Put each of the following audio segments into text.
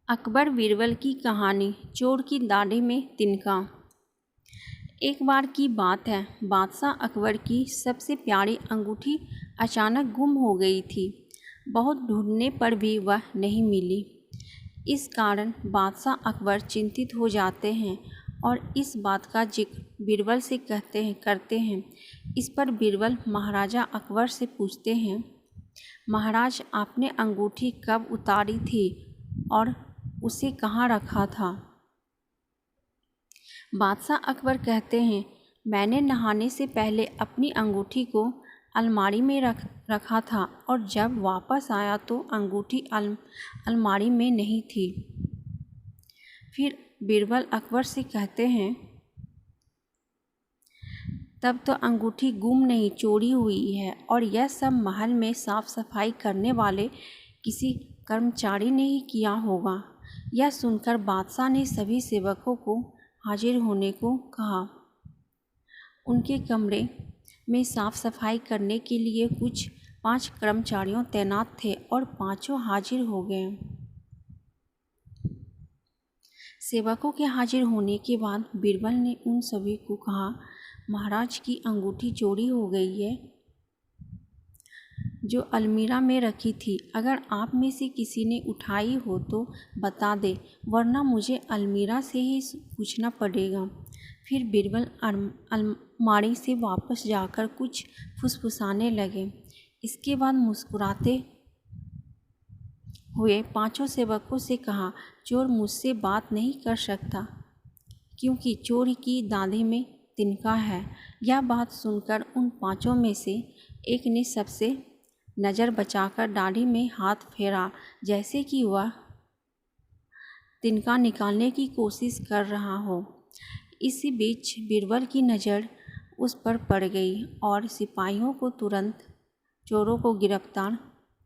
अकबर बीरबल की कहानी। चोर की दाढ़ी में तिनका। एक बार की बात है, बादशाह अकबर की सबसे प्यारी अंगूठी अचानक गुम हो गई थी। बहुत ढूंढने पर भी वह नहीं मिली। इस कारण बादशाह अकबर चिंतित हो जाते हैं और इस बात का जिक्र बीरबल से करते हैं। इस पर बीरबल महाराजा अकबर से पूछते हैं, महाराज, आपने अंगूठी कब उतारी थी और उसे कहाँ रखा था? बादशाह अकबर कहते हैं, मैंने नहाने से पहले अपनी अंगूठी को अलमारी में रखा था और जब वापस आया तो अंगूठी अलमारी में नहीं थी। फिर बीरबल अकबर से कहते हैं, तब तो अंगूठी गुम नहीं, चोरी हुई है और यह सब महल में साफ सफाई करने वाले किसी कर्मचारी ने ही किया होगा। यह सुनकर बादशाह ने सभी सेवकों को हाजिर होने को कहा। उनके कमरे में साफ सफाई करने के लिए कुछ 5 कर्मचारियों तैनात थे और पांचों हाजिर हो गए। सेवकों के हाजिर होने के बाद बीरबल ने उन सभी को कहा, महाराज की अंगूठी चोरी हो गई है जो अलमीरा में रखी थी। अगर आप में से किसी ने उठाई हो तो बता दे, वरना मुझे अलमीरा से ही पूछना पड़ेगा। फिर बीरबल अलमारी से वापस जाकर कुछ फुसफुसाने लगे। इसके बाद मुस्कुराते हुए पांचों सेवकों से कहा, चोर मुझसे बात नहीं कर सकता क्योंकि चोर की दाढ़ी में तिनका है। यह बात सुनकर उन पांचों में से एक ने सबसे नज़र बचाकर दाढ़ी में हाथ फेरा, जैसे कि वह तिनका निकालने की कोशिश कर रहा हो। इसी बीच बीरबल की नज़र उस पर पड़ गई और सिपाहियों को तुरंत चोरों को गिरफ्तार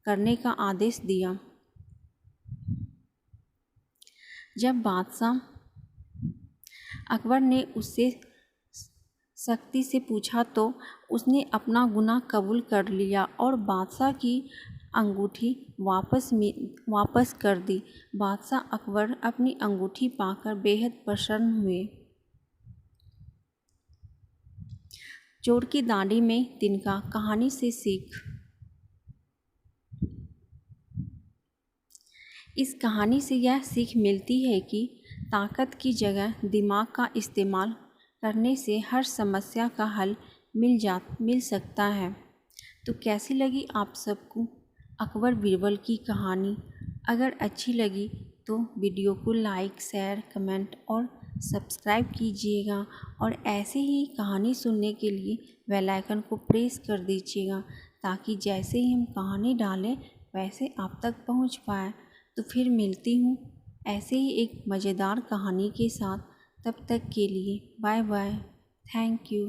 करने का आदेश दिया। जब बादशाह अकबर ने उससे सख्ती से पूछा तो उसने अपना गुनाह कबूल कर लिया और बादशाह की अंगूठी वापस कर दी। बादशाह अकबर अपनी अंगूठी पाकर बेहद प्रसन्न हुए। चोर की दाढ़ी में तिनका कहानी से सीख। इस कहानी से यह सीख मिलती है कि ताकत की जगह दिमाग का इस्तेमाल करने से हर समस्या का हल मिल सकता है। तो कैसी लगी आप सबको अकबर बीरबल की कहानी? अगर अच्छी लगी तो वीडियो को लाइक, शेयर, कमेंट और सब्सक्राइब कीजिएगा और ऐसे ही कहानी सुनने के लिए बेल आइकन को प्रेस कर दीजिएगा ताकि जैसे ही हम कहानी डालें वैसे आप तक पहुंच पाए। तो फिर मिलती हूँ ऐसे ही एक मज़ेदार कहानी के साथ। तब तक के लिए बाय बाय। Thank you.